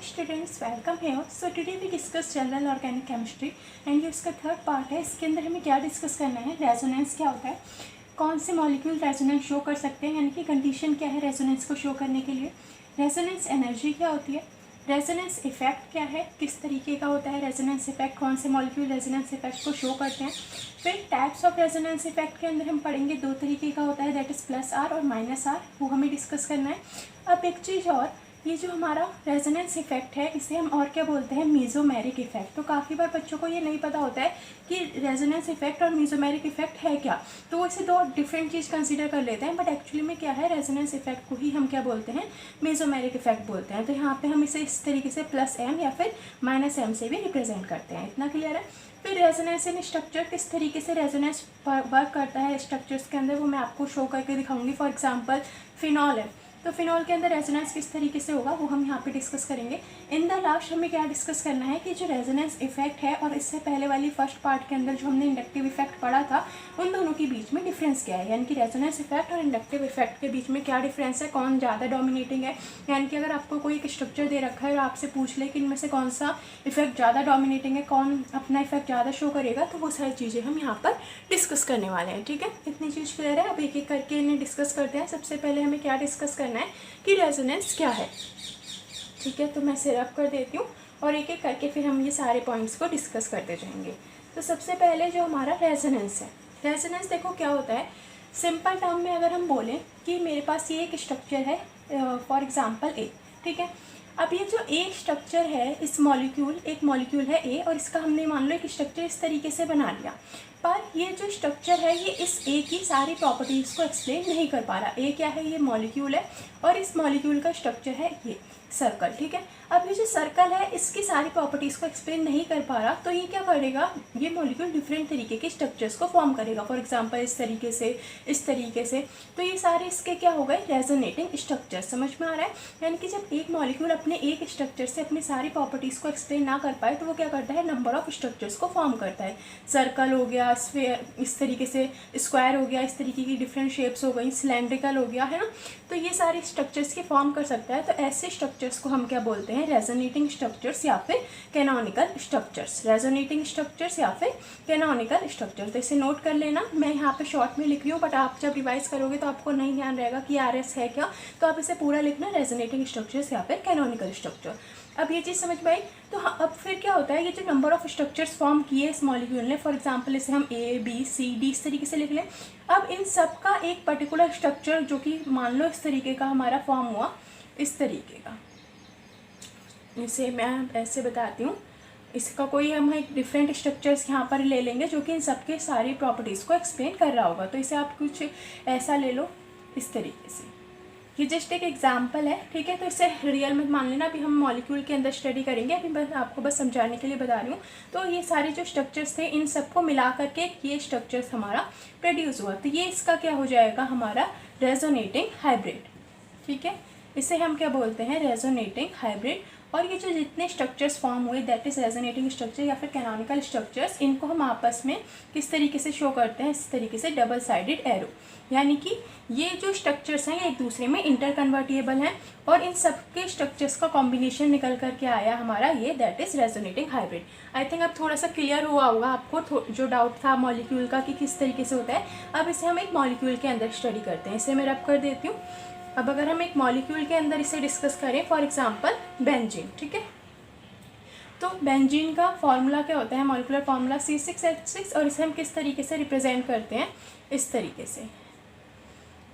Students, welcome here. So today we discuss general organic chemistry and ये इसका third part है. इसके अंदर हमें क्या डिस्कस करना है, रेजोनेंस क्या होता है, कौन से मॉलिक्यूल रेजोनेंस शो कर सकते हैं, यानी कि कंडीशन क्या है रेजोनेंस को शो करने के लिए, रेजोनेंस एनर्जी क्या होती है, रेजोनेंस इफेक्ट क्या है, किस तरीके का होता है रेजोनेंस इफेक्ट, कौन से मॉलिक्यूल रेजोनेंस इफेक्ट को शो करते हैं. फिर टाइप्स ऑफ रेजोनेंस इफेक्ट के अंदर हम पढ़ेंगे दो तरीके का होता है, दैट इज़ प्लस आर और माइनस आर, वो हमें डिस्कस करना है. अब एक चीज़ और, ये जो हमारा रेजोनेंस इफेक्ट है इसे हम और क्या बोलते हैं, मीजोमेरिक इफेक्ट. तो काफ़ी बार बच्चों को ये नहीं पता होता है कि रेजोनेंस इफेक्ट और मीजोमेरिक इफेक्ट है क्या, तो वो इसे दो डिफरेंट चीज़ कंसीडर कर लेते हैं. बट एक्चुअली में क्या है, रेजोनेंस इफेक्ट को ही हम क्या बोलते हैं, मीजोमेरिक इफेक्ट बोलते हैं. तो यहाँ पे हम इसे इस तरीके से प्लस एम या फिर माइनस एम से भी रिप्रेजेंट करते हैं. इतना क्लियर है. फिर रेजोनेंस इन स्ट्रक्चर, किस तरीके से रेजोनेंस वर्क करता है स्ट्रक्चर्स के अंदर, वो मैं आपको शो करके दिखाऊंगी. फॉर एग्जांपल फिनॉल है, तो फिनॉल के अंदर रेजोनेंस किस तरीके से होगा वो हम यहाँ पे डिस्कस करेंगे. इन द लास्ट हमें क्या डिस्कस करना है कि जो रेजोनेंस इफेक्ट है और इससे पहले वाली फर्स्ट पार्ट के अंदर जो हमने इंडक्टिव इफेक्ट पढ़ा था, उन दोनों के बीच में डिफरेंस क्या है, यानी कि रेजोनेंस इफेक्ट और इंडक्टिव इफेक्ट के बीच में क्या डिफरेंस है, कौन ज़्यादा डोमिनेटिंग है. यानी कि अगर आपको कोई एक स्ट्रक्चर दे रखा है और आपसे पूछ ले कि इनमें से कौन सा इफेक्ट ज़्यादा डोमिनेटिंग है, कौन अपना इफेक्ट ज़्यादा शो करेगा, तो वो सारी चीज़ें हम यहाँ पर डिस्कस करने वाले हैं. ठीक है, इतनी चीज़ क्लियर है. अब एक एक करके इन्हें डिस्कस करते हैं. सबसे पहले हमें क्या डिस्कस करना है कि रेजोनेंस क्या है. ठीक है, तो मैं इसे रब कर देती हूँ और एक एक करके फिर हम ये सारे पॉइंट्स को डिस्कस करते जाएंगे. तो सबसे पहले जो हमारा रेजोनेंस है, रेजोनेंस देखो क्या होता है. सिंपल टर्म में अगर हम बोलें कि मेरे पास ये एक स्ट्रक्चर है, फॉर एग्जांपल ए. ठीक है, अब ये जो ए स्ट्रक्चर है, इस मॉलिक्यूल, एक मॉलिक्यूल है ए और इसका हमने मान लो एक स्ट्रक्चर इस तरीके से बना लिया, पर ये जो स्ट्रक्चर है ये इस ए की सारी प्रॉपर्टीज़ को एक्सप्लेन नहीं कर पा रहा. ए क्या है, ये मॉलिक्यूल है और इस मॉलिक्यूल का स्ट्रक्चर है ये सर्कल. ठीक है, अब ये जो सर्कल है इसकी सारी प्रॉपर्टीज़ को एक्सप्लेन नहीं कर पा रहा, तो ये क्या करेगा, ये मॉलिक्यूल डिफरेंट तरीके के स्ट्रक्चर्स को फॉर्म करेगा. फॉर एग्जांपल इस तरीके से, इस तरीके से. तो ये सारे इसके क्या हो गए, रेजोनेटिंग स्ट्रक्चर्स. समझ में आ रहा है. यानी कि जब एक मॉलिक्यूल अपने एक स्ट्रक्चर से अपनी सारी प्रॉपर्टीज़ को एक्सप्लेन ना कर पाए, तो वो क्या करता है, नंबर ऑफ स्ट्रक्चर्स को फॉर्म करता है. सर्कल हो गया, स्फीयर इस तरीके से, स्क्वायर हो गया, इस तरीके की डिफरेंट शेप्स हो गई, सिलेंड्रिकल हो गया, है ना. तो ये सारे स्ट्रक्चर्स की फॉर्म कर सकता है. तो ऐसे स्ट्रक्चर्स को हम क्या बोलते हैं, रेजोनेटिंग स्ट्रक्चर्स या फिर कैनोनिकल स्ट्रक्चर्स. रेजोनेटिंग स्ट्रक्चर्स या फिर कैनोनिकल स्ट्रक्चर्स. तो इसे नोट कर लेना. मैं यहाँ पे शॉर्ट में लिख रही हूँ, बट आप जब रिवाइज करोगे तो आपको नहीं ध्यान रहेगा कि RS है क्या, तो आप इसे पूरा लिखना, रेजोनेटिंग स्ट्रक्चर्स या फिर कैनोनिकल स्ट्रक्चर. अब ये चीज़ समझ में आई. तो हाँ, अब फिर क्या होता है, ये जो नंबर ऑफ स्ट्रक्चर्स फॉर्म किए इस मॉलिक्यूल ने, फॉर एग्जांपल इसे हम ABCD इस तरीके से लिख लें. अब इन सब का एक पर्टिकुलर स्ट्रक्चर जो कि मान लो इस तरीके का हमारा फॉर्म हुआ, इस तरीके का, इसे मैं ऐसे बताती हूँ. इसका कोई हम एक डिफरेंट स्ट्रक्चर्स यहाँ पर ले लेंगे जो कि इन सबके सारी प्रॉपर्टीज़ को एक्सप्लेन कर रहा होगा. तो इसे आप कुछ ऐसा ले लो, इस तरीके से. ये जस्ट एक एग्जाम्पल है. ठीक है, तो इसे रियल में मान लेना. अभी हम मॉलिक्यूल के अंदर स्टडी करेंगे, अभी बस आपको बस समझाने के लिए बता रही हूँ. तो ये सारे जो स्ट्रक्चर्स थे इन सबको मिला करके ये स्ट्रक्चर्स हमारा प्रोड्यूस हुआ. तो ये इसका क्या हो जाएगा, हमारा रेजोनेटिंग हाइब्रिड. ठीक है, इसे हम क्या बोलते हैं, रेजोनेटिंग हाइब्रिड. और ये जो जितने स्ट्रक्चर्स फॉर्म हुए, दैट इज़ रेजोनेटिंग स्ट्रक्चर या फिर कैनोनिकल स्ट्रक्चर्स, इनको हम आपस में किस तरीके से शो करते हैं, इस तरीके से डबल साइडेड एरो. यानी कि ये जो स्ट्रक्चर्स हैं ये एक दूसरे में इंटर कन्वर्टिएबल हैं और इन सब के स्ट्रक्चर्स का कॉम्बिनेशन निकल करके आया हमारा ये, that is resonating hybrid. I think अब थोड़ा सा क्लियर हुआ होगा आपको जो डाउट था मॉलिक्यूल का कि किस तरीके से होता है. अब इसे हम एक मॉलिक्यूल के अंदर स्टडी करते हैं. इसे मैं रब कर देती हूँ. अब अगर हम एक मॉलिक्यूल के अंदर इसे डिस्कस करें, फॉर एग्जांपल बेंजीन. ठीक है, तो बेंजीन का फॉर्मूला क्या होता है, मॉलिक्यूलर फॉर्मूला C6H6, और इसे हम किस तरीके से रिप्रेजेंट करते हैं, इस तरीके से,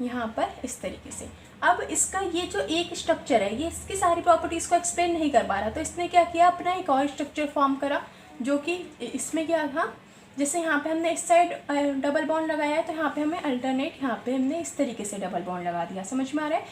यहाँ पर इस तरीके से. अब इसका ये जो एक स्ट्रक्चर है ये इसकी सारी प्रॉपर्टीज़ को एक्सप्लेन नहीं कर पा रहा, तो इसने क्या किया, अपना एक और स्ट्रक्चर फॉर्म करा जो कि इसमें क्या था, जैसे यहाँ पे हमने इस साइड डबल बॉन्ड लगाया है, तो यहाँ पे हमें अल्टरनेट, यहाँ पे हमने इस तरीके से डबल बॉन्ड लगा दिया. समझ में आ रहा है.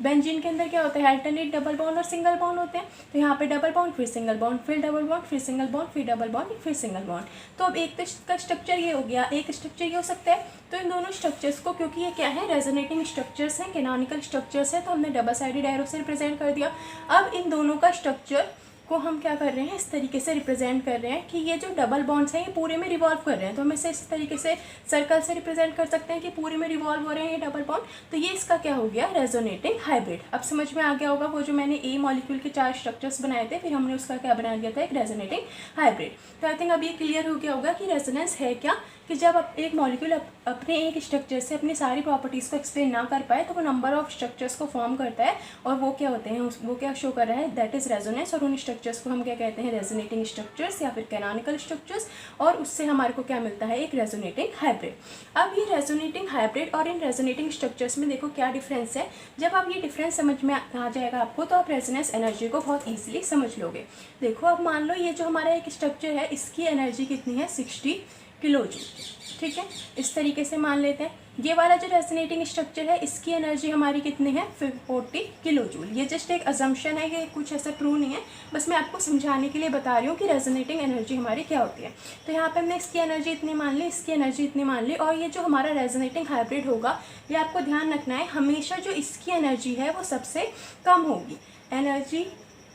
बेंजीन के अंदर क्या होता है, अल्टरनेट डबल बॉन्ड और सिंगल बॉन्ड होते हैं. तो यहाँ पे डबल बॉन्ड, फिर सिंगल बॉन्ड, फिर डबल बॉन्ड, फिर सिंगल बॉन्ड, फिर डबल बॉन्ड, फिर सिंगल बॉन्ड. तो अब एक का स्ट्रक्चर ये हो गया, एक स्ट्रक्चर ये हो सकता है. तो इन दोनों स्ट्रक्चर्स को, क्योंकि ये क्या है, रेजोनेटिंग स्ट्रक्चर्स हैं, कैनोनिकल स्ट्रक्चर्स हैं, तो हमने डबल साइडेड एरो से रिप्रेजेंट कर दिया. अब इन दोनों का स्ट्रक्चर को हम क्या कर रहे हैं, इस तरीके से रिप्रेजेंट कर रहे हैं कि ये जो डबल बॉन्ड्स हैं ये पूरे में रिवॉल्व कर रहे हैं। तो हम इसे इस तरीके से सर्कल से रिप्रेजेंट कर सकते हैं कि पूरे में रिवॉल्व हो रहे हैं ये डबल बॉन्ड। तो ये इसका क्या हो गया, रेजोनेटिंग हाइब्रिड। अब समझ में आ गया होगा वो जो मैंने ए मॉलिक्यूल के 4 स्ट्रक्चर्स बनाए थे, फिर हमने उसका क्या बना दिया था, एक रेजोनेटिंग हाइब्रिड। तो आई थिंक अब ये क्लियर हो गया होगा कि रेजोनेंस है क्या, कि जब एक मॉलिक्यूल अपने एक स्ट्रक्चर से अपनी सारी प्रॉपर्टीज़ को एक्सप्लेन ना कर पाए तो वो नंबर ऑफ स्ट्रक्चर्स को फॉर्म करता है, और वो क्या होते हैं, वो क्या शो कर रहा है, दैट इज़ रेजोनेंस। और उन स्ट्रक्चर्स को हम क्या कहते हैं, रेजोनेटिंग स्ट्रक्चर्स या फिर कैनोनिकल स्ट्रक्चर्स, और उससे हमारे को क्या मिलता है, एक रेजोनेटिंग हाइब्रिड। अब ये रेजोनेटिंग हाइब्रिड और इन रेजोनेटिंग स्ट्रक्चर्स में देखो क्या डिफरेंस है। जब आप ये डिफरेंस समझ में आ जाएगा आपको, तो आप रेजोनेंस एनर्जी को बहुत ईजिली समझ लोगे। देखो अब मान लो ये जो हमारा एक स्ट्रक्चर है, इसकी एनर्जी कितनी है, 60 किलो जूल। ठीक है, इस तरीके से मान लेते हैं। ये वाला जो रेजोनेटिंग स्ट्रक्चर है, इसकी एनर्जी हमारी कितनी है, 40 किलो जूल। ये जस्ट एक अजम्पशन है, ये कुछ ऐसा ट्रू नहीं है, बस मैं आपको समझाने के लिए बता रही हूँ कि रेजोनेटिंग एनर्जी हमारी क्या होती है। तो यहाँ पे हमने इसकी एनर्जी इतनी मान ली, इसकी एनर्जी इतनी मान ली, और ये जो हमारा रेजोनेटिंग हाइब्रिड होगा, ये आपको ध्यान रखना है, हमेशा जो इसकी एनर्जी है वो सबसे कम होगी। Energy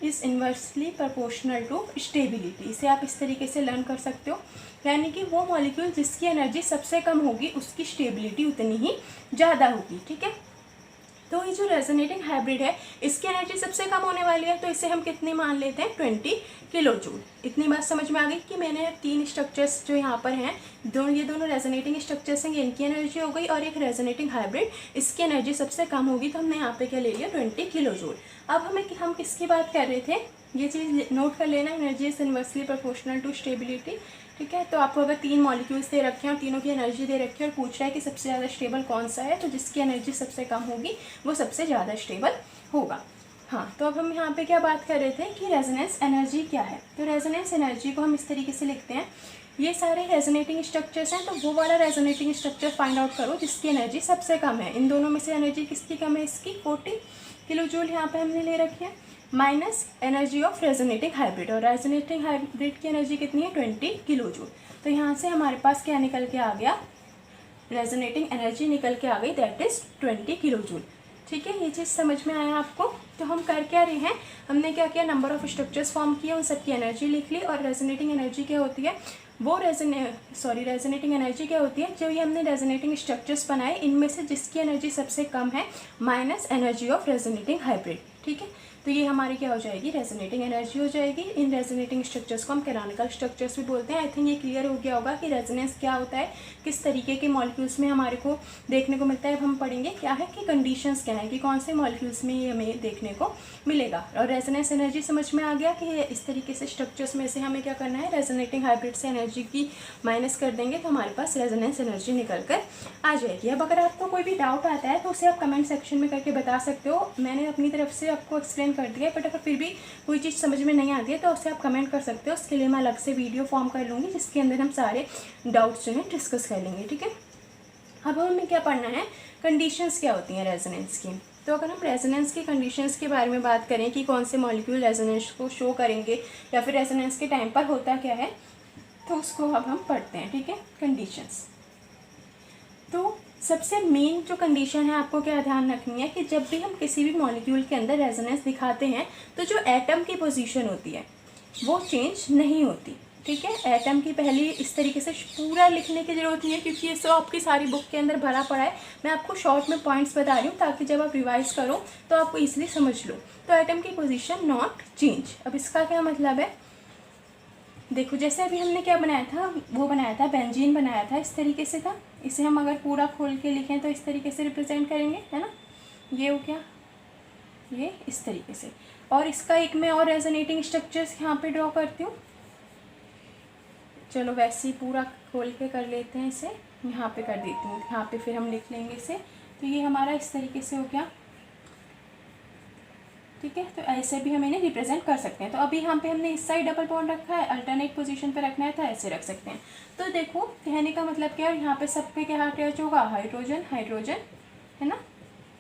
is inversely proportional to stability. इसे आप इस तरीके से लर्न कर सकते हो, यानी कि वो मॉलिक्यूल जिसकी एनर्जी सबसे कम होगी उसकी स्टेबिलिटी उतनी ही ज़्यादा होगी। ठीक है, तो ये जो रेजोनेटिंग हाइब्रिड है, इसकी एनर्जी सबसे कम होने वाली है, तो इसे हम कितनी मान लेते हैं, 20 किलो जूल। इतनी बात समझ में आ गई कि मैंने 3 स्ट्रक्चर्स जो यहाँ पर हैं, ये दोनों रेजोनेटिंग स्ट्रक्चर्स हैं, इनकी एनर्जी हो गई, और एक रेजोनेटिंग हाइब्रिड, इसकी एनर्जी सबसे कम होगी, तो हमने यहाँ पे क्या ले लिया, 20 किलो जूल। अब हम किसकी बात कर रहे थे, ये चीज़ नोट कर लेना, energy is inversely proportional to stability. ठीक है, तो आपको अगर 3 मॉलिक्यूल्स दे रखे हैं और तीनों की एनर्जी दे रखी है और पूछ रहा है कि सबसे ज़्यादा स्टेबल कौन सा है, तो जिसकी एनर्जी सबसे कम होगी वो सबसे ज़्यादा स्टेबल होगा। हाँ, तो अब हम यहाँ पे क्या बात कर रहे थे कि रेजोनेंस एनर्जी क्या है। तो रेजोनेंस एनर्जी को हम इस तरीके से लिखते हैं, ये सारे रेजोनेटिंग स्ट्रक्चर्स हैं, तो वो वाला रेजोनेटिंग स्ट्रक्चर फाइंड आउट करो जिसकी एनर्जी सबसे कम है। इन दोनों में से एनर्जी किसकी कम है, इसकी 40 किलो जूल यहाँ पे हमने ले रखी है, minus energy of resonating hybrid, और रेजोनेटिंग हाइब्रिड की एनर्जी कितनी है, 20 किलो जूल। तो यहाँ से हमारे पास क्या निकल के आ गया, रेजोनेटिंग एनर्जी निकल के आ गई, दैट इज़ 20 किलो जूल। ठीक है, ये चीज़ समझ में आया आपको। तो हम कर क्या रहे हैं, हमने क्या किया, नंबर ऑफ स्ट्रक्चर्स फॉर्म किए, उन सबकी एनर्जी लिख ली, और रेजोनेटिंग एनर्जी क्या होती है, वो रेजोनेटिंग एनर्जी क्या होती है, जो ये हमने रेजोनेटिंग स्ट्रक्चर्स बनाए, इनमें से जिसकी एनर्जी सबसे कम है, minus energy of resonating hybrid. ठीक है, तो ये हमारी क्या हो जाएगी, रेजोनेटिंग एनर्जी हो जाएगी। इन रेजोनेटिंग स्ट्रक्चर्स को हम कैनोनिकल स्ट्रक्चर्स भी बोलते हैं। आई थिंक ये क्लियर हो गया होगा कि रेजोनेंस क्या होता है, किस तरीके के मॉलिक्यूल्स में हमारे को देखने को मिलता है। अब हम पढ़ेंगे क्या है कि कंडीशंस क्या है, कि कौन से मॉलिक्यूल्स में ये हमें देखने को मिलेगा। और रेजोनेंस एनर्जी समझ में आ गया कि इस तरीके से स्ट्रक्चर्स में से हमें क्या करना है, रेजोनेटिंग हाइब्रिड से एनर्जी की माइनस कर देंगे तो हमारे पास रेजोनेंस एनर्जी निकल कर आ जाएगी। अब अगर आपको कोई भी डाउट आता है तो उसे आप कमेंट सेक्शन में करके बता सकते हो। मैंने अपनी तरफ से आपको एक्सप्लेन कर दिया, बट अगर फिर भी कोई चीज़ समझ में नहीं आती है तो उससे आप कमेंट कर सकते हो। उसके लिए मैं अलग से वीडियो फॉर्म कर लूँगी जिसके अंदर हम सारे डाउट्स जो हैं डिस्कस कर लेंगे। ठीक है, अब हमें क्या पढ़ना है, कंडीशंस क्या होती हैं रेजोनेंस की। तो अगर हम रेजोनेंस की कंडीशंस के बारे में बात करें कि कौन से मॉलिक्यूल रेजोनेंस को शो करेंगे या फिर रेजोनेंस के टाइम पर होता क्या है, तो उसको अब हम पढ़ते हैं। ठीक है, कंडीशंस। तो सबसे मेन जो कंडीशन है आपको क्या ध्यान रखनी है कि जब भी हम किसी भी मॉलिक्यूल के अंदर रेजोनेंस दिखाते हैं तो जो एटम की पोजीशन होती है वो चेंज नहीं होती। ठीक है, एटम की पहली इस तरीके से पूरा लिखने की ज़रूरत नहीं है क्योंकि ये सब आपकी सारी बुक के अंदर भरा पड़ा है। मैं आपको शॉर्ट में पॉइंट्स बता रही हूँ ताकि जब आप रिवाइज करो तो आपको ईजिली समझ लो। तो एटम की पोजीशन नॉट चेंज। अब इसका क्या मतलब है, देखो जैसे अभी हमने क्या बनाया था, वो बनाया था बेंजीन बनाया था, इस तरीके से था। इसे हम अगर पूरा खोल के लिखें तो इस तरीके से रिप्रेजेंट करेंगे, है ना। ये हो गया, ये इस तरीके से। और इसका एक मैं और रेजोनेटिंग स्ट्रक्चर्स यहाँ पे ड्रॉ करती हूँ। चलो वैसे ही पूरा खोल के कर लेते हैं, इसे यहाँ पे कर देती हूँ, यहाँ पे फिर हम लिख लेंगे इसे। तो ये हमारा इस तरीके से हो गया। ठीक है, तो ऐसे भी हम इन्हें रिप्रेजेंट कर सकते हैं। तो अभी यहाँ पे हमने इस साइड डबल बॉन्ड रखा है, अल्टरनेट पोजीशन पे रखना है तो ऐसे रख सकते हैं। तो देखो कहने का मतलब क्या है, यहाँ पे सब पे क्या अटैच होगा, हाइड्रोजन हाइड्रोजन, है ना।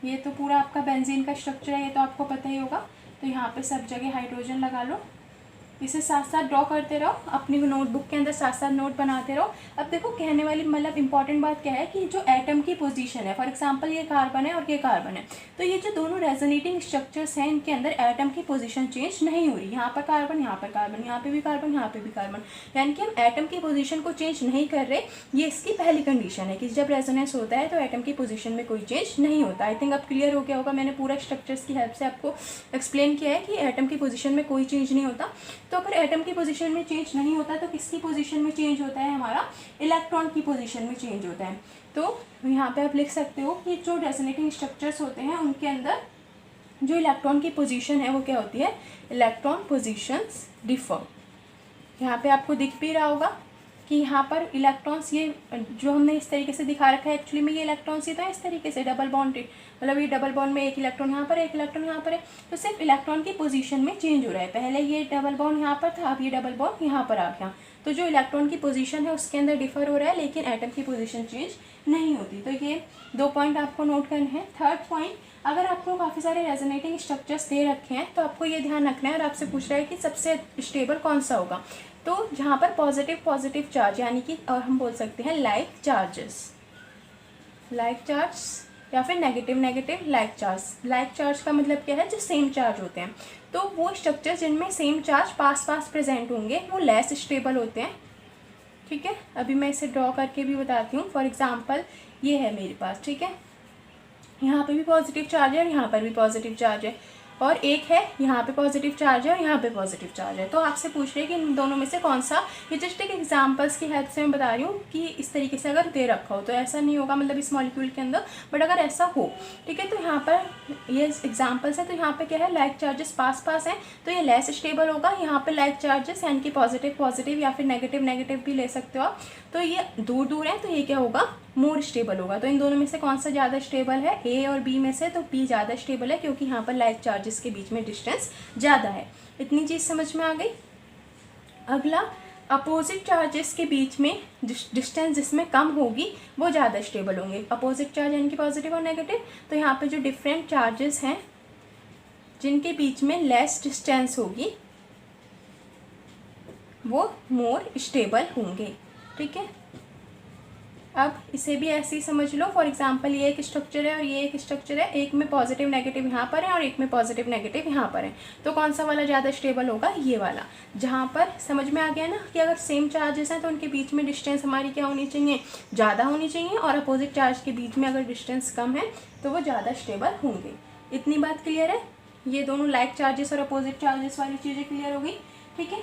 ये तो पूरा आपका बेंजीन का स्ट्रक्चर है, ये तो आपको पता ही होगा। तो यहाँ पे सब जगह हाइड्रोजन लगा लो। इसे साथ साथ ड्रॉ करते रहो, अपनी नोटबुक के अंदर साथ साथ नोट बनाते रहो। अब देखो कहने वाली मतलब इंपॉर्टेंट बात क्या है कि जो एटम की पोजीशन है, फॉर एग्जांपल ये कार्बन है और ये कार्बन है, तो ये जो दोनों रेजोनेटिंग स्ट्रक्चर्स हैं इनके अंदर एटम की पोजीशन चेंज नहीं हो रही। यहाँ पर कार्बन, यहाँ पर कार्बन, यहाँ पे भी कार्बन, यहाँ पे भी कार्बन, यानी कि हम एटम की पोजीशन को चेंज नहीं कर रहे। ये इसकी पहली कंडीशन है कि जब रेजोनेंस होता है तो एटम की पोजीशन में कोई चेंज नहीं होता। आई थिंक अब क्लियर हो गया होगा, मैंने पूरा स्ट्रक्चर्स की हेल्प से आपको एक्सप्लेन किया है कि एटम की पोजीशन में कोई चेंज नहीं होता। तो अगर एटम की पोजीशन में चेंज नहीं होता तो किसकी पोजीशन में चेंज होता है? हमारा इलेक्ट्रॉन की पोजीशन में चेंज होता है। तो यहाँ पे आप लिख सकते हो कि जो रेजोनेटिंग स्ट्रक्चर्स होते हैं उनके अंदर जो इलेक्ट्रॉन की पोजीशन है वो क्या होती है? Electron positions differ. यहाँ पे आपको दिख भी रहा होगा कि यहाँ पर इलेक्ट्रॉन्स, ये जो हमने इस तरीके से दिखा रखा है एक्चुअली में ये इलेक्ट्रॉन्स ही था इस तरीके से डबल बॉन्डेड, मतलब ये डबल बॉन्ड में एक इलेक्ट्रॉन यहाँ पर है, एक इलेक्ट्रॉन यहाँ पर है, तो सिर्फ इलेक्ट्रॉन की पोजीशन में चेंज हो रहा है। पहले ये डबल बॉन्ड यहाँ पर था, अब ये डबल बॉन्ड यहाँ पर आ गया, तो जो इलेक्ट्रॉन की पोजीशन है उसके अंदर डिफर हो रहा है, लेकिन एटम की पोजीशन चेंज नहीं होती। तो ये 2 पॉइंट आपको नोट करने हैं। थर्ड पॉइंट, अगर आपको काफ़ी सारे रेजोनेटिंग स्ट्रक्चर्स दे रखे हैं तो आपको ये ध्यान रखना है, और आपसे पूछ रहा है कि सबसे स्टेबल कौन सा होगा, तो जहाँ पर पॉजिटिव चार्ज यानी कि, और हम बोल सकते हैं लाइक चार्ज या फिर नेगेटिव लाइक चार्ज का मतलब क्या है? जो सेम चार्ज होते हैं, तो वो स्ट्रक्चर जिनमें सेम चार्ज पास प्रेजेंट होंगे वो लेस स्टेबल होते हैं। ठीक है, अभी मैं इसे ड्रॉ करके भी बताती हूँ। फॉर एग्जांपल ये है मेरे पास, ठीक है, यहाँ पे भी पॉजिटिव चार्ज है और यहाँ पर भी पॉजिटिव चार्ज है, और एक है यहाँ पे पॉजिटिव चार्ज है और यहाँ पे पॉजिटिव चार्ज है। तो आपसे पूछ रहे हैं कि इन दोनों में से कौन सा, ये जस्ट एक एग्जांपल्स की हेल्प से मैं बता रही हूँ कि इस तरीके से अगर दे रखा हो तो ऐसा नहीं होगा, मतलब इस मॉलिक्यूल के अंदर, बट अगर ऐसा हो, ठीक है, तो यहाँ पर ये एग्जांपल्स है, तो यहाँ पे क्या है? लाइक चार्जेस पास हैं, तो ये लेस स्टेबल होगा। यहाँ पे लाइक चार्जेस यानी कि पॉजिटिव या फिर नेगेटिव भी ले सकते हो आप, तो ये दूर है, तो ये क्या होगा? मोर स्टेबल होगा। तो इन दोनों में से कौन सा ज़्यादा स्टेबल है? ए और बी में से तो बी ज़्यादा स्टेबल है, क्योंकि यहाँ पर लाइक चार्जेस के बीच में डिस्टेंस ज़्यादा है। इतनी चीज़ समझ में आ गई। अगला, अपोजिट चार्जेस के बीच में डिस्टेंस जिसमें कम होगी वो ज़्यादा स्टेबल होंगे। अपोजिट चार्ज यानी कि पॉजिटिव और नेगेटिव, तो यहाँ पे जो डिफरेंट चार्जेस हैं जिनके बीच में लेस डिस्टेंस होगी वो मोर स्टेबल होंगे। ठीक है, अब इसे भी ऐसे ही समझ लो। फॉर एग्जांपल ये एक स्ट्रक्चर है और ये एक स्ट्रक्चर है, एक में पॉजिटिव नेगेटिव यहाँ पर है और एक में पॉजिटिव नेगेटिव यहाँ पर है, तो कौन सा वाला ज़्यादा स्टेबल होगा? ये वाला। जहाँ पर समझ में आ गया ना कि अगर सेम चार्जेस हैं तो उनके बीच में डिस्टेंस हमारी क्या होनी चाहिए? ज़्यादा होनी चाहिए, और अपोजिट चार्ज के बीच में अगर डिस्टेंस कम है तो वो ज़्यादा स्टेबल होंगे। इतनी बात क्लियर है? ये दोनों लाइक चार्जेस और अपोजिट चार्जेस वाली चीज़ें क्लियर हो गई। ठीक है,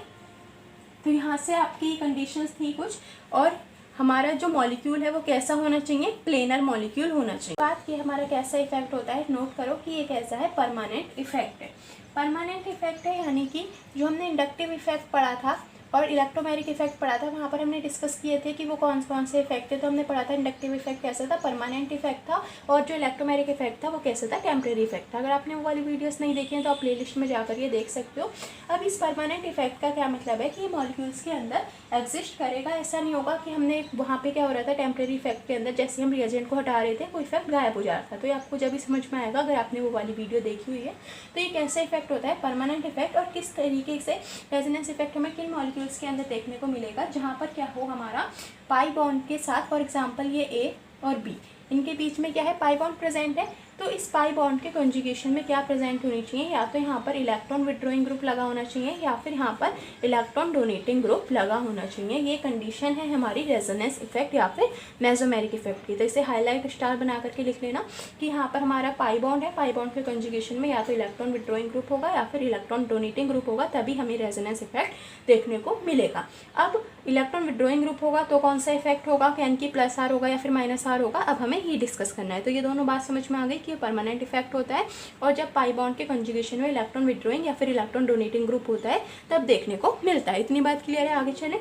तो यहाँ से आपकी कंडीशंस थी कुछ, और हमारा जो मॉलिक्यूल है वो कैसा होना चाहिए? प्लेनर मॉलिक्यूल होना चाहिए। बात की हमारा कैसा इफेक्ट होता है, नोट करो कि ये कैसा है? परमानेंट इफेक्ट है। परमानेंट इफेक्ट है यानी कि जो हमने इंडक्टिव इफेक्ट पढ़ा था और इलेक्ट्रोमैग्नेटिक इफेक्ट पढ़ा था, वहाँ पर हमने डिस्कस किए थे कि वो कौन से इफेक्ट थे। तो हमने पढ़ा था इंडक्टिव इफेक्ट कैसा था? परमानेंट इफेक्ट था, और जो इलेक्ट्रोमैग्नेटिक इफेक्ट था वो कैसा था? टेम्परेरी इफेक्ट था। अगर आपने वो वाली वीडियोस नहीं देखी हैं तो आप प्लेलिस्ट में जाकर ये देख सकते हो। अब इस परमानेंट इफेक्ट का क्या मतलब है कि ये मॉलिक्यूल्स के अंदर एग्जिस्ट करेगा। ऐसा नहीं होगा कि हमने वहाँ पे क्या हो रहा था टेम्परेरी इफेक्ट के अंदर, जैसे हम रिएजेंट को हटा रहे थे वो इफेक्ट गायब हो जा रहा था। तो ये आपको जब भी समझ में आएगा अगर आपने वो वाली वीडियो देखी हुई है। तो ये कैसा इफेक्ट होता है परमानेंट इफेक्ट, और किस तरीके से रेजोनेंस इफेक्ट हमें किन मॉलिक्यूल्स के अंदर देखने को मिलेगा, जहाँ पर क्या हो हमारा पाई बॉन्ड के साथ, फॉर एग्जांपल ये ए और बी, इनके बीच में क्या है? पाई बॉन्ड प्रेजेंट है। तो इस पाई बॉन्ड के कंजुगेशन में क्या प्रेजेंट होनी चाहिए? या तो यहाँ पर इलेक्ट्रॉन विड्रॉइंग ग्रुप लगा होना चाहिए या फिर यहाँ पर इलेक्ट्रॉन डोनेटिंग ग्रुप लगा होना चाहिए। ये कंडीशन है हमारी रेजोनेंस इफेक्ट या फिर मेसोमेरिक इफेक्ट की। तो इसे हाईलाइट स्टार बना करके लिख लेना कि यहाँ पर हमारा पाई बॉन्ड है, पाई बॉन्ड के कंजुगेशन में या तो इलेक्ट्रॉन विड्रॉइंग ग्रुप होगा या फिर इलेक्ट्रॉन डोनेटिंग ग्रुप होगा, तभी हमें रेजोनेंस इफेक्ट देखने को मिलेगा। अब इलेक्ट्रॉन विड्रॉइंग ग्रुप होगा तो कौन सा इफेक्ट होगा? यानी कि प्लस आर होगा या फिर माइनस आर होगा। अब हमें ये डिस्कस करना है। तो ये दोनों बात समझ में आ गई कि ये परमानेंट इफेक्ट होता है, और जब पाई बॉन्ड के कंजुगेशन में इलेक्ट्रॉन विड्रॉइंग या फिर इलेक्ट्रॉन डोनेटिंग ग्रुप होता है तब देखने को मिलता है। इतनी बात क्लियर है? आगे चले।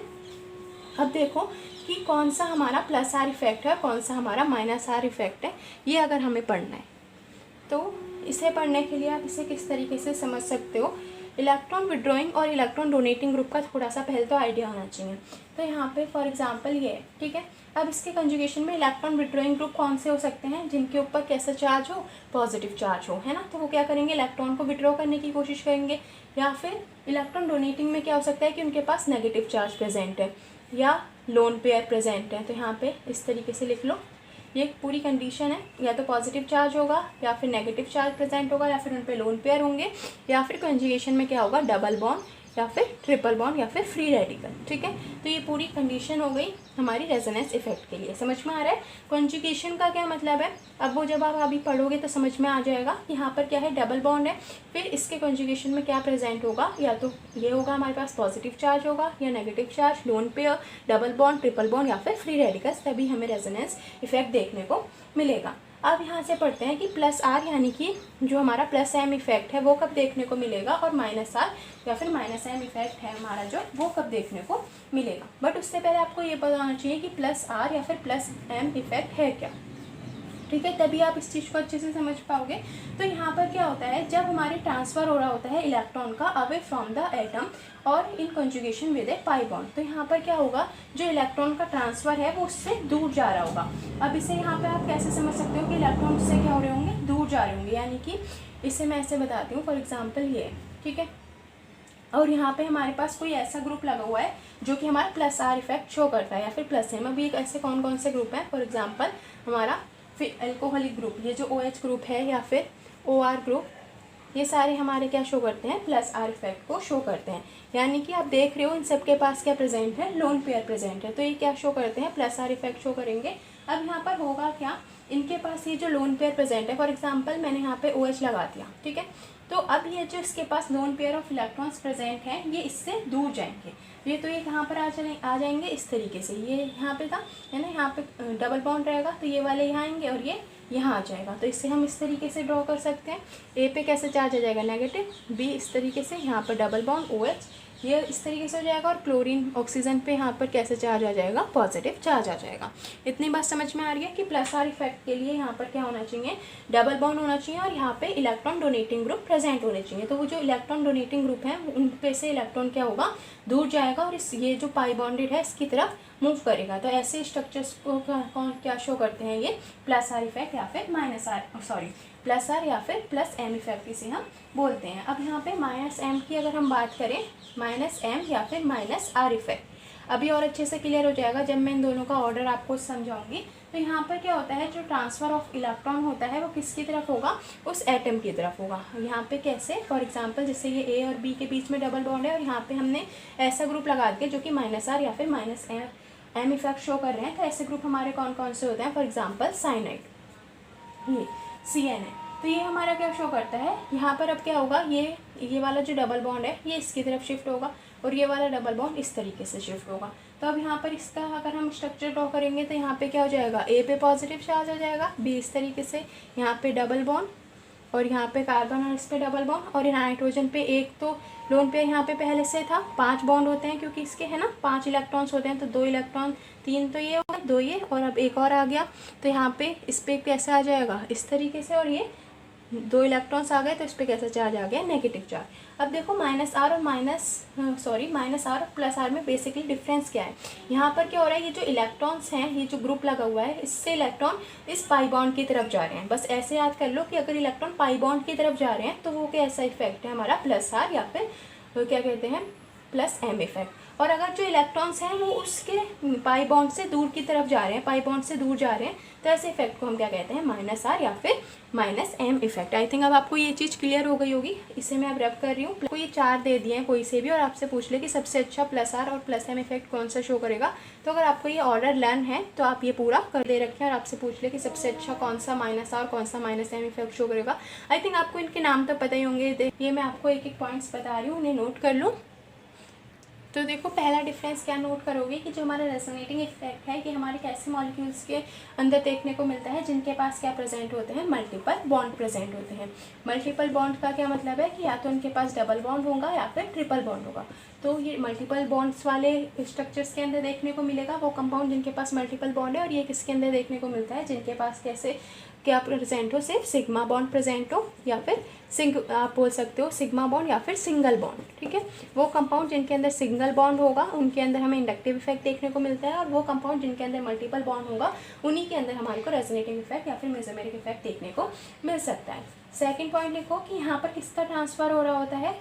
अब देखो कि कौन सा हमारा प्लस आर इफेक्ट है, कौन सा हमारा माइनस आर इफेक्ट है। ये अगर हमें पढ़ना है तो इसे पढ़ने के लिए आप इसे किस तरीके से समझ सकते हो इलेक्ट्रॉन विड्रॉइंग और इलेक्ट्रॉन डोनेटिंग ग्रुप का थोड़ा सा पहले तो आइडिया होना चाहिए। तो यहाँ पे फॉर एग्जांपल ये, ठीक है। अब इसके कंजुगेशन में इलेक्ट्रॉन विड्रॉइंग ग्रुप कौन से हो सकते हैं, जिनके ऊपर कैसा चार्ज हो, पॉजिटिव चार्ज हो, है ना। तो वो क्या करेंगे, इलेक्ट्रॉन को विड्रॉ करने की कोशिश करेंगे। या फिर इलेक्ट्रॉन डोनेटिंग में क्या हो सकता है कि उनके पास नेगेटिव चार्ज प्रेजेंट है या लोन पेयर प्रेजेंट है। तो यहाँ पे इस तरीके से लिख लो, ये पूरी कंडीशन है, या तो पॉजिटिव चार्ज होगा या फिर नेगेटिव चार्ज प्रेजेंट होगा या फिर उन पे लोन पेयर होंगे या फिर कंजुगेशन में क्या होगा, डबल बॉन्ड या फिर ट्रिपल बॉन्ड या फिर फ्री रेडिकल, ठीक है। तो ये पूरी कंडीशन हो गई हमारी रेजोनेंस इफेक्ट के लिए। समझ में आ रहा है कंजुगेशन का क्या मतलब है। अब वो जब आप अभी पढ़ोगे तो समझ में आ जाएगा। यहाँ पर क्या है, डबल बॉन्ड है, फिर इसके कंजुगेशन में क्या प्रेजेंट होगा, या तो ये होगा हमारे पास पॉजिटिव चार्ज होगा या negative charge, lone pair, double bond, triple bond या फिर फ्री रेडिकल्स, तभी हमें रेजोनेंस इफेक्ट देखने को मिलेगा। अब यहाँ से पढ़ते हैं कि प्लस आर यानी कि जो हमारा प्लस एम इफेक्ट है वो कब देखने को मिलेगा, और माइनस आर या फिर माइनस एम इफेक्ट है हमारा जो, वो कब देखने को मिलेगा। बट उससे पहले आपको ये पता होना चाहिए कि प्लस आर या फिर प्लस एम इफेक्ट है क्या, ठीक है। तभी आप इस चीज़ को अच्छे से समझ पाओगे। तो यहाँ पर क्या होता है, जब हमारे ट्रांसफ़र हो रहा होता है इलेक्ट्रॉन का अवे फ्रॉम द एटम और in conjugation with A pi bond, तो यहाँ पर क्या होगा, जो इलेक्ट्रॉन का ट्रांसफ़र है वो उससे दूर जा रहा होगा। अब इसे यहाँ पे आप कैसे समझ सकते हो कि इलेक्ट्रॉन उससे क्या हो रहे होंगे, दूर जा रहे होंगे। यानी कि इसे मैं ऐसे बताती हूँ, फॉर एग्जाम्पल ये, ठीक है। और यहाँ पे हमारे पास कोई ऐसा ग्रुप लगा हुआ है जो कि हमारा प्लस आर इफेक्ट शो करता है या फिर प्लस एम। अभी एक ऐसे कौन कौन से ग्रुप हैं, फॉर एग्जाम्पल हमारा फिर एल्कोहलिक ग्रुप, ये जो OH ग्रुप है या फिर OR ग्रुप, ये सारे हमारे क्या शो करते हैं, प्लस आर इफेक्ट को शो करते हैं। यानी कि आप देख रहे हो इन सब के पास क्या प्रेजेंट है, लोन पेयर प्रेजेंट है, तो ये क्या शो करते हैं, प्लस आर इफेक्ट शो करेंगे। अब यहाँ पर होगा क्या, इनके पास ये जो लोन पेयर प्रेजेंट है, फॉर एग्जाम्पल मैंने यहाँ पे OH लगा दिया, ठीक है। तो अब ये जो इसके पास lone pair of electrons present हैं, ये इससे दूर जाएंगे। ये तो ये कहाँ पर आ जाएंगे, इस तरीके से, ये यहाँ पे था, है ना, यहाँ पे डबल बॉन्ड रहेगा, तो ये वाले यहाँ आएंगे और ये यहाँ आ जाएगा। तो इससे हम इस तरीके से ड्रॉ कर सकते हैं। ए पे कैसे चार्ज आ जाएगा, नेगेटिव, बी इस तरीके से, यहाँ पर डबल बॉन्ड OH ये इस तरीके से हो जाएगा, और क्लोरीन ऑक्सीजन पे यहाँ पर कैसे चार्ज आ जाएगा, पॉजिटिव चार्ज आ जाएगा। इतनी बात समझ में आ रही है कि प्लस आर इफेक्ट के लिए यहाँ पर क्या होना चाहिए, डबल बॉन्ड होना चाहिए और यहाँ पे इलेक्ट्रॉन डोनेटिंग ग्रुप प्रेजेंट होने चाहिए। तो वो जो इलेक्ट्रॉन डोनेटिंग ग्रुप है उन पे से इलेक्ट्रॉन क्या होगा, दूर जाएगा और इस ये जो पाई बॉन्डेड है इसकी तरफ मूव करेगा। तो ऐसे स्ट्रक्चर्स को कौन क्या शो करते हैं, ये प्लस आर इफेक्ट या फिर प्लस आर या फिर प्लस एम इफेक्ट इसे हम बोलते हैं। अब यहाँ पे माइनस एम की अगर हम बात करें, माइनस एम या फिर माइनस आर इफेक्ट अभी और अच्छे से क्लियर हो जाएगा जब मैं इन दोनों का ऑर्डर आपको समझाऊंगी। तो यहाँ पर क्या होता है, जो ट्रांसफ़र ऑफ इलेक्ट्रॉन होता है वो किसकी तरफ होगा, उस एटम की तरफ होगा। यहाँ पे कैसे, फॉर एग्जांपल जैसे ये ए और बी के बीच में डबल बॉन्ड है और यहाँ पे हमने ऐसा ग्रुप लगा दिया जो कि माइनस आर या फिर माइनस एम इफेक्ट शो कर रहे हैं। तो ऐसे ग्रुप हमारे कौन कौन से होते हैं, फॉर एग्जाम्पल साइनाइड, ये CN है। तो ये हमारा क्या शो करता है, यहाँ पर अब क्या होगा, ये वाला जो डबल बॉन्ड है ये इसकी तरफ शिफ्ट होगा और ये वाला डबल बॉन्ड इस तरीके से शिफ्ट होगा। तो अब यहाँ पर इसका अगर हम स्ट्रक्चर ड्रॉ करेंगे तो यहाँ पे क्या हो जाएगा, ए पे पॉजिटिव चार्ज हो जाएगा, बी इस तरीके से, यहाँ पे डबल बॉन्ड और यहाँ पे कार्बन और इस पे डबल बॉन्ड, और नाइट्रोजन पे एक तो लोन पेयर यहाँ पे पहले से था, 5 बॉन्ड होते हैं क्योंकि इसके है ना 5 इलेक्ट्रॉन्स होते हैं, तो 2 इलेक्ट्रॉन, 3 तो ये होगा, 2 ये, और अब एक और आ गया। तो यहाँ पे इस पर कैसे आ जाएगा, इस तरीके से, और ये 2 इलेक्ट्रॉन्स आ गए तो इस पर कैसा चार्ज आ गया, नेगेटिव चार्ज। अब देखो माइनस आर और प्लस आर में बेसिकली डिफरेंस क्या है। यहाँ पर क्या हो रहा है, ये जो इलेक्ट्रॉन्स हैं, ये जो ग्रुप लगा हुआ है इससे इलेक्ट्रॉन इस पाई बॉन्ड की तरफ जा रहे हैं। बस ऐसे याद कर लो कि अगर इलेक्ट्रॉन पाई बॉन्ड की तरफ जा रहे हैं तो वो कैसा इफेक्ट है हमारा, प्लस आर या फिर क्या कहते हैं, प्लस एम इफेक्ट। और अगर जो इलेक्ट्रॉन्स हैं वो उसके पाई बॉन्ड से दूर की तरफ जा रहे हैं, पाई बॉन्ड से दूर जा रहे हैं, तो ऐसे इफेक्ट को हम क्या कहते हैं, माइनस आर या फिर minus M effect. I think अब आपको ये चीज़ क्लियर हो गई होगी। इसे मैं अब रब कर रही हूँ। को ये 4 दे दिए हैं कोई से भी, और आपसे पूछ ले कि सबसे अच्छा प्लस आर और प्लस एम इफेक्ट कौन सा शो करेगा। तो अगर आपको ये ऑर्डर लर्न है तो आप ये पूरा कर दे रखें, और आपसे पूछ ले कि सबसे अच्छा कौन सा माइनस आर कौन सा माइनस एम इफेक्ट शो करेगा। आई थिंक आपको इनके नाम तो पता ही होंगे। ये मैं आपको एक एक पॉइंट्स बता रही हूँ, उन्हें नोट कर लूँ। तो देखो पहला डिफरेंस क्या नोट करोगे कि जो हमारा रेजोनेटिंग इफेक्ट है कि हमारे कैसे मॉलिक्यूल्स के अंदर देखने को मिलता है जिनके पास क्या प्रेजेंट होते हैं, मल्टीपल बॉन्ड प्रेजेंट होते हैं। मल्टीपल बॉन्ड का क्या मतलब है कि या तो उनके पास डबल बॉन्ड होगा या फिर ट्रिपल बॉन्ड होगा। तो ये मल्टीपल बॉन्ड्स वाले स्ट्रक्चर्स के अंदर देखने को मिलेगा वो कंपाउंड जिनके पास मल्टीपल बॉन्ड है, और ये किसके अंदर देखने को मिलता है, जिनके पास कैसे क्या प्रेजेंट हो, सिर्फ सिग्मा बॉन्ड प्रेजेंट हो, या फिर आप बोल सकते हो सिग्मा बॉन्ड या फिर सिंगल बॉन्ड, ठीक है। वो कंपाउंड जिनके अंदर सिंगल बॉन्ड होगा उनके अंदर हमें इंडक्टिव इफेक्ट देखने को मिलता है, और वो कंपाउंड जिनके अंदर मल्टीपल बॉन्ड होगा उन्हीं के अंदर हमारे को रेजोनेटिंग इफेक्ट या फिर मेसोमेरिक इफेक्ट देखने को मिल सकता है। सेकेंड पॉइंट लिखो कि यहाँ पर किसका ट्रांसफर हो रहा होता है,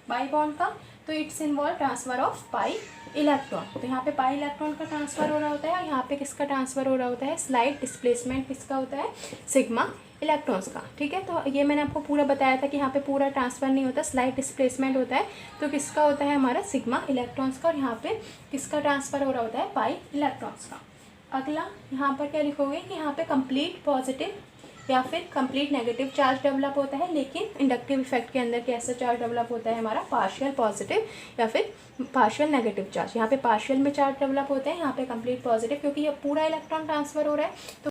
पाई बॉन्ड का, तो it's involve transfer of pi electron. तो यहाँ पे पाई इलेक्ट्रॉन का ट्रांसफर हो रहा होता है, और यहाँ पे किसका ट्रांसफर हो रहा होता है, स्लाइड डिस्प्लेसमेंट किसका होता है, सिग्मा इलेक्ट्रॉन्स का, ठीक है। तो ये मैंने आपको पूरा बताया था कि यहाँ पे पूरा ट्रांसफर नहीं होता, स्लाइड डिस्प्लेसमेंट होता है, तो किसका होता है हमारा सिग्मा इलेक्ट्रॉन्स का, और यहाँ पे किसका ट्रांसफर हो रहा होता है, पाई इलेक्ट्रॉन्स का। अगला यहाँ पर क्या लिखोगे कि यहाँ पे कंप्लीट पॉजिटिव या फिर कंप्लीट नेगेटिव चार्ज डेवलप होता है, लेकिन इंडक्टिव इफेक्ट के अंदर कैसा चार्ज डेवलप होता है हमारा, पार्शियल पॉजिटिव या फिर पार्शियल नेगेटिव चार्ज। यहाँ पे पार्शियल में चार्ज डेवलप होता है, यहाँ पे कंप्लीट पॉजिटिव, क्योंकि ये पूरा इलेक्ट्रॉन ट्रांसफर हो रहा है तो